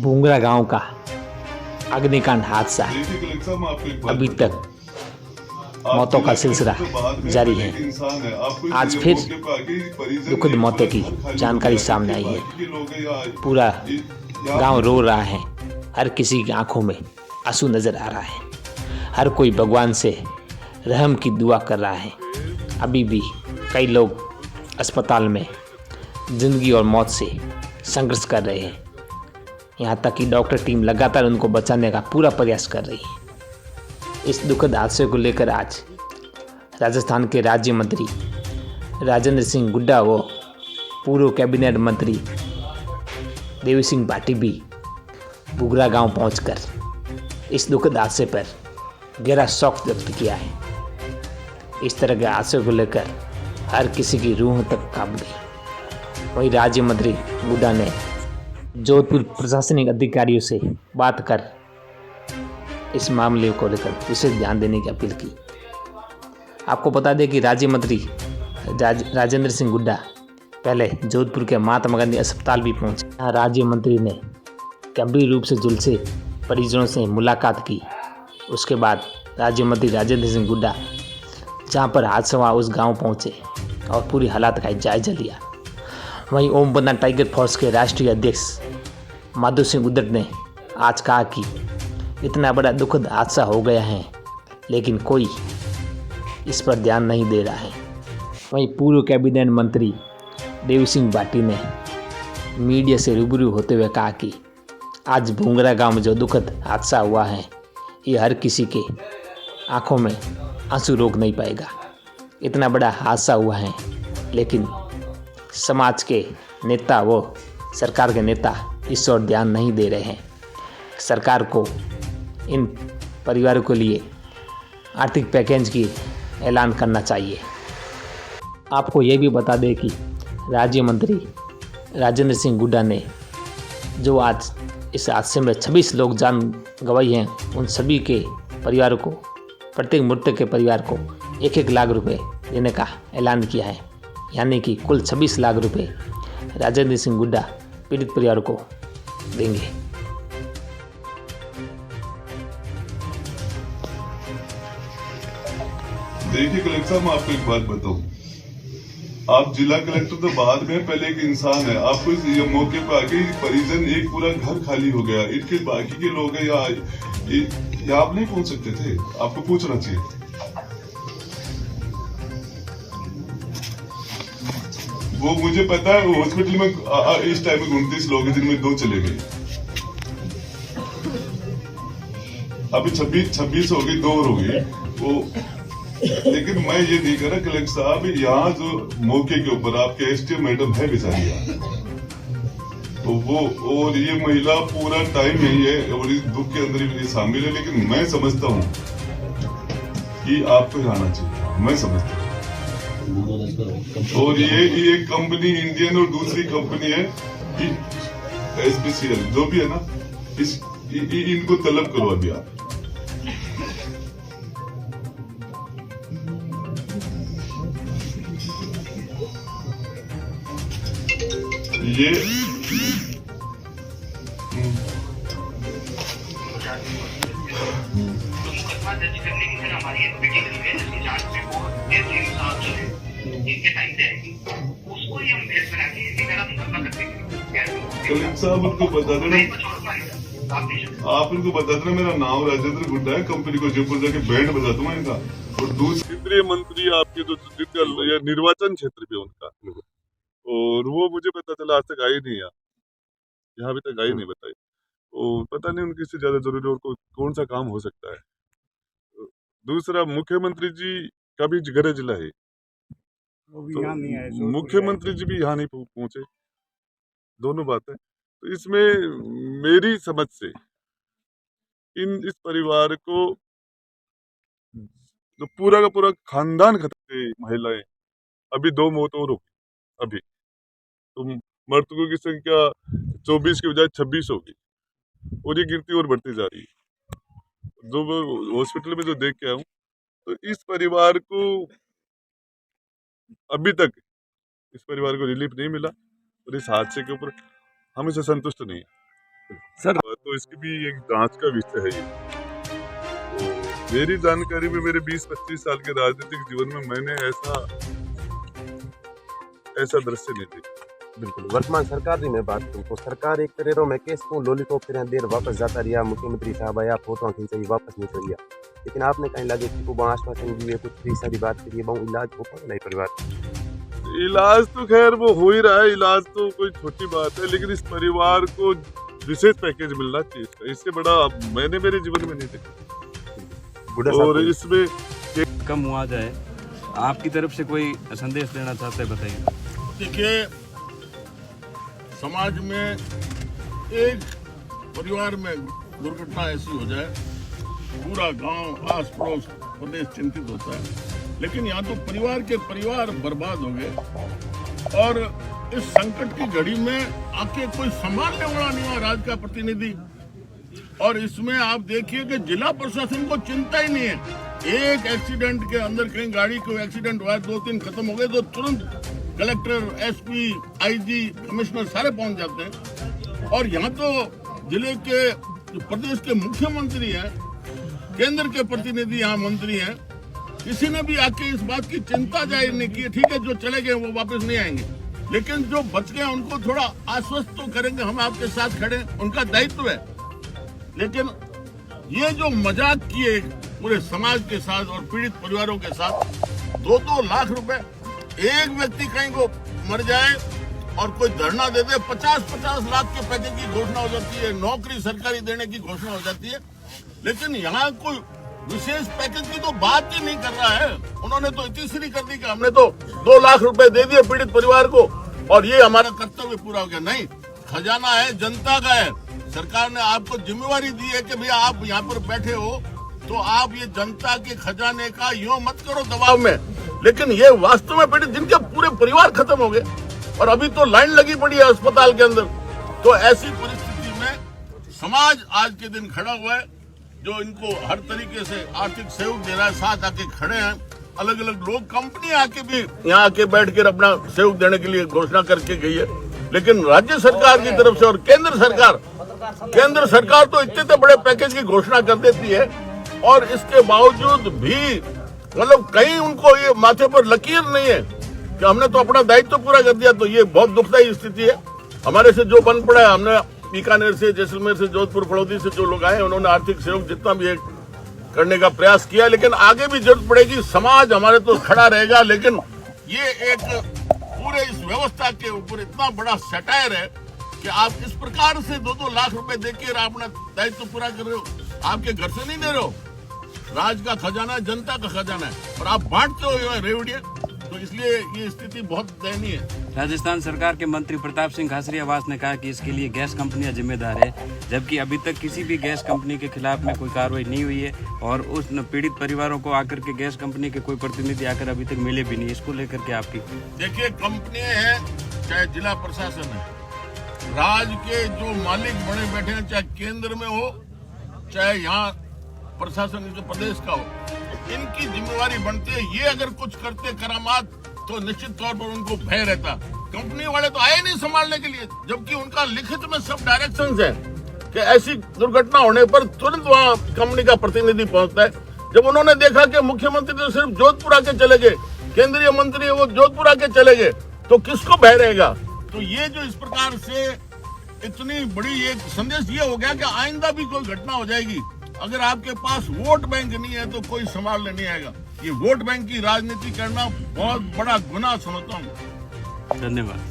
भूंगरा गांव का अग्निकांड हादसा अभी तक मौतों का सिलसिला जारी है। आज फिर दुखद मौतों की जानकारी सामने आई है। पूरा गांव रो रहा है, हर किसी की आंखों में आंसू नजर आ रहा है। हर कोई भगवान से रहम की दुआ कर रहा है। अभी भी कई लोग अस्पताल में जिंदगी और मौत से संघर्ष कर रहे हैं। यहाँ तक कि डॉक्टर टीम लगातार उनको बचाने का पूरा प्रयास कर रही है। इस दुखद हादसे को लेकर आज राजस्थान के राज्य मंत्री राजेंद्र सिंह गुड्डा व पूर्व कैबिनेट मंत्री देवी सिंह भाटी भी भूंगरा गांव पहुंचकर इस दुखद हादसे पर गहरा शोक व्यक्त किया है। इस तरह के हादसे को लेकर हर किसी की रूह तक कांप गई। वहीं राज्य मंत्री गुड्डा ने जोधपुर प्रशासनिक अधिकारियों से बात कर इस मामले को लेकर विशेष ध्यान देने की अपील की। आपको बता दें कि राज्य मंत्री राजेंद्र सिंह गुड्डा पहले जोधपुर के महात्मा गांधी अस्पताल भी पहुंचे। यहाँ राज्य मंत्री ने गंभीर रूप से झुलसे परिजनों से मुलाकात की। उसके बाद राज्य मंत्री राजेंद्र सिंह गुड्डा जहाँ पर हादसा हुआ उस गाँव पहुँचे और पूरी हालात का जायजा लिया। वहीं ओम बन्ना टाइगर फोर्स के राष्ट्रीय अध्यक्ष माधव सिंह उद्धट ने आज कहा कि इतना बड़ा दुखद हादसा हो गया है, लेकिन कोई इस पर ध्यान नहीं दे रहा है। वहीं पूर्व कैबिनेट मंत्री देवी सिंह भाटी ने मीडिया से रूबरू होते हुए कहा कि आज भूंगरा गांव में जो दुखद हादसा हुआ है, ये हर किसी के आंखों में आंसू रोक नहीं पाएगा। इतना बड़ा हादसा हुआ है, लेकिन समाज के नेता व सरकार के नेता इस ओर ध्यान नहीं दे रहे हैं। सरकार को इन परिवारों के लिए आर्थिक पैकेज की ऐलान करना चाहिए। आपको ये भी बता दें कि राज्य मंत्री राजेंद्र सिंह गुड्डा ने जो आज इस हादसे में 26 लोग जान गंवाई हैं, उन सभी के परिवारों को, प्रत्येक मृतक के परिवार को 1-1 लाख रुपए देने का ऐलान किया है। यानी कि कुल 26 लाख रुपए राजेंद्र सिंह गुड्डा पीड़ित परिवार को देंगे। देखिए कलेक्टर साहब, मैं आपको एक बात बताऊं। आप जिला कलेक्टर तो बाद में, पहले एक इंसान है। आपको इस मौके पर आके परिजन, एक पूरा घर खाली हो गया, इनके बाकी के लोग हैं यहाँ आप नहीं पहुंच सकते थे। आपको पूछना चाहिए। वो मुझे पता है, हॉस्पिटल में इस टाइम में 29 लोग हैं, जिनमें 2 चले गए। अभी 26 हो गई, 2 हो गई वो। लेकिन मैं ये नहीं कह रहा कलेक्टर साहब, यहाँ जो मौके के ऊपर आपके एसटीएम मैडम है बेचारी, तो वो और ये महिला पूरा टाइम यही है और इस दुख के अंदर भी शामिल है। लेकिन मैं समझता हूँ कि आपको आना चाहिए, मैं समझता हूँ। और ये कंपनी इंडियन और दूसरी कंपनी है SPCL, जो भी है ना, इनको तलब करो अभी आप। ये कलेक्टर साहब उनको बता देना, आप इनको बता देना मेरा नाम राजेंद्र गुड्डा है, कंपनी को जयपुर जाके बैंड बजा दूंगा इनका। और दूसरे केंद्रीय मंत्री आपके जो निर्वाचन क्षेत्र पे उनका, और वो मुझे पता चला आज तक आई नहीं, यहाँ अभी तक आई नहीं बताई। और पता नहीं उनकी से ज्यादा जरूरी और कौन सा काम हो सकता है। दूसरा, मुख्यमंत्री जी का भी गृह जिला है, तो मुख्यमंत्री जी भी यहाँ नहीं पहुंचे। दोनों बात है। तो इसमें मेरी समझ से इस परिवार को, जो पूरा का पूरा खानदान खत्म है, महिलाएं, अभी 2 मौत और होगी अभी, तो मृतकों की संख्या 24 की बजाय 26 होगी, और ये गिरती और बढ़ती जा रही है। जो हॉस्पिटल में जो देख के आया हूँ, तो इस परिवार को अभी तक रिलीफ नहीं मिला, और इस हादसे के ऊपर हम इसे संतुष्ट नहीं है। सर तो इसकी भी एक जांच का विषय है ये। तो मेरी जानकारी में मेरे 20-25 साल के राजनीतिक जीवन में मैंने ऐसा दृश्य नहीं देखा। बिल्कुल। वर्तमान सरकार की मैं बात करूँ तो सरकार एक तरह में केस को लॉलीपॉप तरह देर वापस जाता रहा, मुख्यमंत्री साहब आया, फोटो खींचाई, वापस निकल गया। लेकिन आपने कहीं लगे कि वो आश्वासन दिए, कुछ पैसा की बात करिए, वो इलाज हो पाए नहीं परिवार। इलाज तो खैर वो हो ही रहा है, इलाज तो कोई छोटी बात है, लेकिन इस परिवार को विशेष पैकेज मिलना चाहिए इसका, इससे बड़ा मैंने मेरे जीवन में नहीं देखा। और इसमें कम मुआवजा है, आपकी तरफ से कोई संदेश देना चाहते हैं, बताइए। देखिए, समाज में एक परिवार में दुर्घटना ऐसी हो जाए, पूरा गांव, आस पड़ोस, प्रदेश चिंतित होता है। लेकिन यहाँ तो परिवार के परिवार बर्बाद हो गए और इस संकट की घड़ी में आके कोई संभालने वाला नहीं हुआ, राज्य का प्रतिनिधि। और इसमें आप देखिए कि जिला प्रशासन को चिंता ही नहीं है। एक एक्सीडेंट के अंदर कहीं गाड़ी को एक्सीडेंट हुआ, 2-3 खत्म हो गए तो तुरंत कलेक्टर, एसपी, आईजी, कमिश्नर सारे पहुंच जाते हैं। और यहाँ तो जिले के जो प्रदेश के मुख्यमंत्री हैं, केंद्र के प्रतिनिधि यहाँ मंत्री हैं, किसी ने भी आके इस बात की चिंता जाहिर नहीं की। ठीक है, जो चले गए वो वापस नहीं आएंगे, लेकिन जो बच गए उनको थोड़ा आश्वस्त तो करेंगे, हम आपके साथ खड़े, उनका दायित्व है। लेकिन ये जो मजाक किए पूरे समाज के साथ और पीड़ित परिवारों के साथ, 2-2 लाख रुपए, एक व्यक्ति कहीं को मर जाए और कोई धरना दे दे, 50-50 लाख के पैकेज की घोषणा हो जाती है, नौकरी सरकारी देने की घोषणा हो जाती है। लेकिन यहाँ कोई विशेष पैकेज की तो बात ही नहीं कर रहा है। उन्होंने तो इतनी कर दी कि हमने तो 2 लाख रुपए दे दिए पीड़ित परिवार को और ये हमारा कर्तव्य पूरा हो गया। नहीं, खजाना है, जनता का है। सरकार ने आपको जिम्मेवारी दी है कि भैया आप यहाँ पर बैठे हो तो आप ये जनता के खजाने का यूं मत करो दबाव में। लेकिन ये वास्तव में पीड़ित जिनके पूरे परिवार खत्म हो गए और अभी तो लाइन लगी पड़ी है अस्पताल के अंदर। तो ऐसी परिस्थिति में समाज आज के दिन खड़ा हुआ है, जो इनको हर तरीके से आर्थिक सहयोग दे रहा है, साथ आके खड़े हैं। अलग अलग लोग, कंपनी आके भी यहाँ आके बैठ कर अपना सहयोग देने के लिए घोषणा करके गई है। लेकिन राज्य सरकार की तरफ से और केंद्र सरकार तो इतने बड़े पैकेज की घोषणा कर देती है और इसके बावजूद भी मतलब कहीं उनको ये माथे पर लकीर नहीं है कि हमने तो अपना दायित्व पूरा कर दिया। तो ये बहुत दुखदायी स्थिति है। हमारे से जो बन पड़ा है, हमने बीकानेर से, जैसलमेर से, जोधपुर, फड़ौदी से जो लोग आए, उन्होंने आर्थिक सहयोग जितना भी करने का प्रयास किया। लेकिन आगे भी जरूरत पड़ेगी, समाज हमारे तो खड़ा रहेगा। लेकिन ये एक पूरे इस व्यवस्था के ऊपर इतना बड़ा सटायर है कि आप इस प्रकार से 2-2 लाख रुपए देकर अपना दायित्व पूरा कर रहे हो। आपके घर से नहीं दे रहे हो, राज्य का खजाना है, जनता का खजाना है, और आप बांटते हो रेवड़िया। तो इसलिए ये स्थिति बहुत दयनीय है। राजस्थान सरकार के मंत्री प्रताप सिंह खाचरियावास ने कहा कि इसके लिए गैस कंपनियां जिम्मेदार है, जबकि अभी तक किसी भी गैस कंपनी के खिलाफ में कोई कार्रवाई नहीं हुई है और उस पीड़ित परिवारों को आकर के गैस कंपनी के कोई प्रतिनिधि आकर अभी तक मिले भी नहीं। इसको लेकर के आपकी देखिए, कंपनियां हैं, चाहे जिला प्रशासन है, राज्य के जो मालिक बने बैठे हैं, चाहे केंद्र में हो चाहे यहाँ प्रशासन के प्रदेश का हो, इनकी जिम्मेवारी बनती है। ये अगर कुछ करते करामात तो निश्चित तौर पर उनको भय रहता। कंपनी वाले तो आए नहीं संभालने के लिए, जबकि उनका लिखित में सब डायरेक्शंस है कि ऐसी दुर्घटना होने पर तुरंत वहाँ कंपनी का प्रतिनिधि पहुंचता है। जब उन्होंने देखा कि मुख्यमंत्री तो सिर्फ जोधपुर आके चले गए, केंद्रीय मंत्री वो जोधपुर आके चले गए, तो किसको भय रहेगा। तो ये जो इस प्रकार से इतनी बड़ी एक संदेश ये हो गया कि आइंदा भी कोई घटना हो जाएगी, अगर आपके पास वोट बैंक नहीं है तो कोई संभालने नहीं आएगा। ये वोट बैंक की राजनीति करना बहुत बड़ा गुनाह समझता हूँ। धन्यवाद।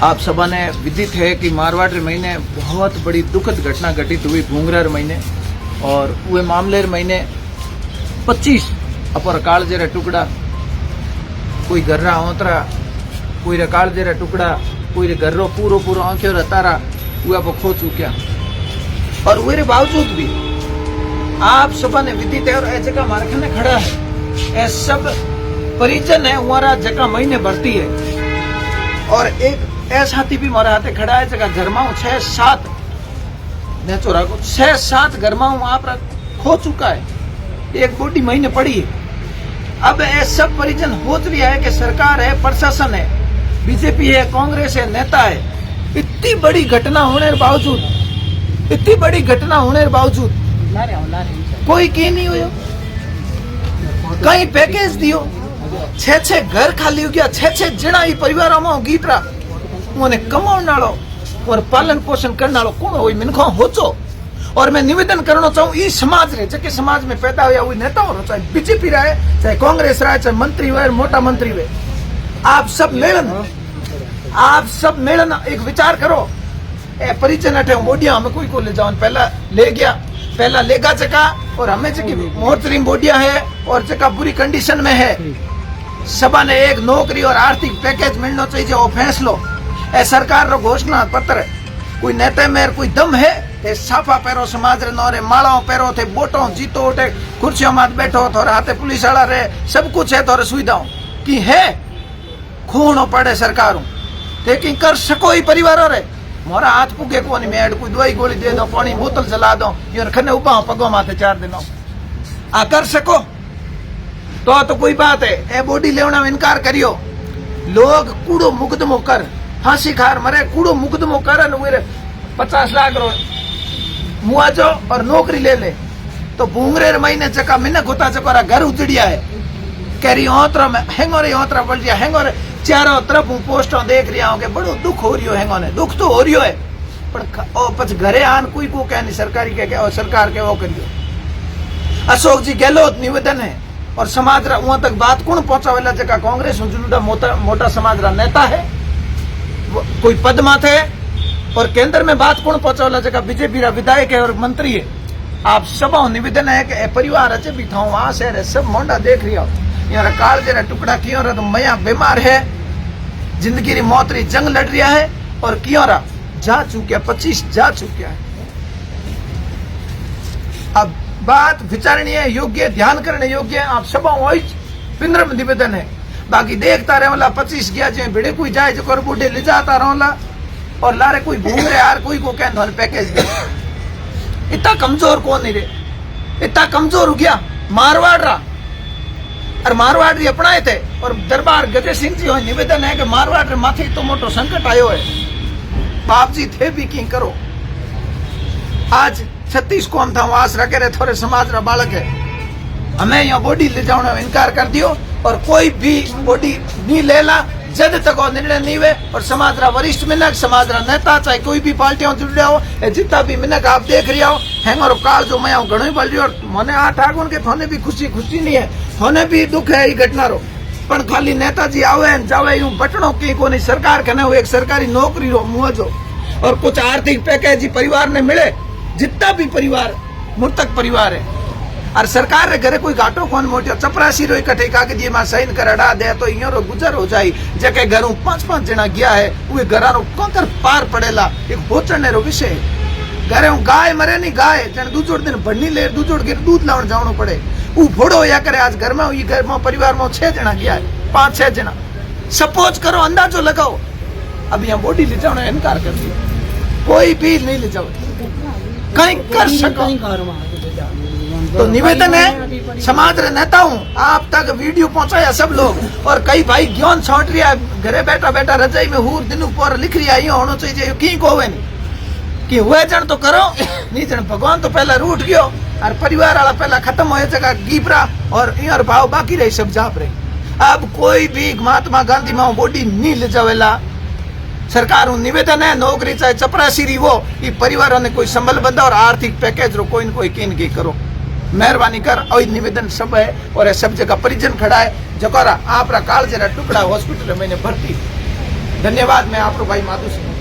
आप सबा ने विदित है कि मारवाड़ महीने बहुत बड़ी दुखद घटना घटित हुई भूंगरा महीने, और वे मामले महीने 25 अपर काल जरा टुकड़ा, कोई गर्रा ओतरा, कोई रकाल जरा टुकड़ा, कोई गर्रो पूरो आंखें रतारा हुआ वो खो चुका। और वे बावजूद भी आप सबा ने विदित है, और ऐसे का मारखाने खड़ा है, ऐ सब परिजन है हमारा जगह महीने भरती है। और एक ऐसा हाथी भी हमारे हाथे खड़ा है जगह घरमाऊ 6-7 नेचोरा को 6-7 घरमाऊ आप खो चुका है। एक बॉडी महीने पड़ी है। अब ये सब परिजन हो लिया है कि सरकार है, प्रशासन है, बीजेपी है, कांग्रेस है, नेता है। इतनी बड़ी घटना होने के बावजूद, इतनी बड़ी घटना होने के बावजूद कोई की नहीं हुआ, कहीं पैकेज दियो। 6 घर खाली हो गया, 6 जना ही परिवारों में गीतरा उन्हें कमाने वालों और पालन पोषण करने वालों कौन हो मिनखों होचो। और मैं निवेदन करना चाहूँ ई समाज रे, जबकि समाज में पैदा हुआ वही नेता हो, चाहे बीजेपी रहे, चाहे कांग्रेस रहे, चाहे मंत्री हुए, मोटा मंत्री हुए, आप सब मेलन एक विचार करो। ए परिचय अठे बोडिया हमें कोई को ले जाओ, पहला ले गया, पहला लेगा चका, और हमें जबकि मोहतरीम बोडिया है और जगह बुरी कंडीशन में है, सभा ने एक नौकरी और आर्थिक पैकेज मिलना चाहिए वो फैसलो। ए सरकार रो घोषणा पत्र कोई नेता में कोई दम है, ते साफा पैरो समाज रे नौरे मालाओ पैरो थे, बोटो जीतो उठे, कुर्सियों में बैठो, थोड़े हाथे पुलिस वाला रहे, सब कुछ है, थोड़े सुविधाओं की है, खूनो पड़े सरकारों, लेकिन कर सको ही परिवारों रे। मोरा हाथ पुगे को नहीं, मैं कोई दवाई गोली दे दो, पानी बोतल चला दो, ये खने उबा पगो माथे 4 दिनों आ कर सको तो कोई बात है। ए बॉडी लेवना में इनकार करियो, लोग कूड़ो मुकदमो कर, फांसी खार मरे, कूड़ो मुकदमो कर, 50 लाख रो मुआवजो और नौकरी ले ले, तो भूंगरे महीने चका मिनक होता चकोरा घर उजड़िया है, कैरी ओतरा में हेंगोरे ओतरा पड़ गया, हेंगोरे चारों तरफ हूँ पोस्टों देख रहा हूँ कि बड़ो दुख हो रही हो, हेंगो ने दुख तो हो रही है, पर पछ घरे आन कोई को क्या नहीं, सरकारी के और सरकार के वो करियो। अशोक जी गहलोत निवेदन है और समाज रा वहां तक बात कौन पहुंचावेला, जगह कांग्रेस जुलूडा मोटा समाज रा नेता है, कोई पद माथे, और केंद्र में बात कौन पहुंचावेला, जगह बीजेपी रा विधायक है और मंत्री है। आप सब निवेदन है कि परिवार अचे भी था वहां से सब मोंडा देख रही हो, यार काल जरा टुकड़ा क्यों रहा, तो मैया बीमार है, जिंदगी री मौत री जंग लड़ रहा है, और क्यों रहा जा चुका 25 जा चुका है। अब बात विचारणीय है, योग्य, ध्यान करने योग्य है। आप सब विनम्र निवेदन है, बाकी देखता रहे वाला 25 गया जो भिड़े कोई जाए जो कर बूढ़े ले जाता रहा, और लारे कोई घूम रहे यार, कोई को कहने पैकेज दे। इतना कमजोर कौन नहीं रे, इतना कमजोर हो गया मारवाड़ रहा, और मारवाड़ री अपनाए थे, और दरबार गजे सिंह जी हो निवेदन है कि मारवाड़ रे माथे तो मोटो संकट आयो है, बाप जी थे भी की करो। आज 36 को हम था वास रखे रहे, थोड़े समाज रा बालक है, हमें यहाँ बॉडी ले जाने में इनकार कर दियो, और कोई भी बॉडी नहीं ले ला जब तक वो निर्णय नहीं हुए। और समाज रा वरिष्ठ मिनक, समाज रा नेता, चाहे कोई भी पार्टियों जुड़ हो, जितना भी मिनक आप देख रही हो, हैंगर काल जो मैं घणो ही बढ़ रही, और मैंने 8 आगुन के थाने भी खुशी नहीं है, थाने भी दुख है ये घटना रो, पर खाली नेताजी आवे जावे यूं बटनों की को नहीं, सरकार कहने हुए एक सरकारी नौकरी रो मुआवजो और कुछ आर्थिक पैकेज परिवार ने मिले, जितना भी परिवार मृतक परिवार है, और सरकार रे घरे कोई घाटो कौन मोटियो, चपरासी रो इकट्ठे कागजी में साइन कर अड़ा दे तो इं रो गुजर हो जाए। जके घरों 5-5 जना गया है, वे घरारो कंकर पार पड़ेला, एक बोचने रो विषय। घरे गाय मरे नहीं, गाय जन दूजोड़ दिन भरनी ले, दूजोड़ के दूध लावन जावनो पड़े, वो फोड़ो या करे। आज घर में परिवार में 6 जना गया है, 5-6 जना, सपोज करो, अंदाजो लगाओ। अब यहाँ बॉडी ले जाओ इनकार कर दिया, कोई भी नहीं ले जाओ, कहीं कर सको। तो निवेदन है समाज रे नेता हूँ, आप तक वीडियो पहुंचाया सब लोग, और कई भाई ज्ञान छाट रहा है, घरे बैठा बैठा रजाई में हूर दिन पर लिख रही है, होना चाहिए की को हुए नहीं कि हुए जन तो करो नहीं जन भगवान तो पहला रूठ गयो, और परिवार वाला पहला खत्म हो जगह गीबरा और यार भाव बाकी रही सब जाप रही। अब कोई भी महात्मा गांधी में बॉडी नहीं ले जावेला। सरकार निवेदन है, नौकरी चाहे चपरासी रही वो, ये परिवारों ने कोई संबल बंदा और आर्थिक पैकेज रो कोई न कोई किन की करो, मेहरबानी कर। और निवेदन सब है, और सब जगह परिजन खड़ा है, जकोरा आप काल जरा टुकड़ा हॉस्पिटल में भर्ती। धन्यवाद। मैं आप भाई माधु सिंह।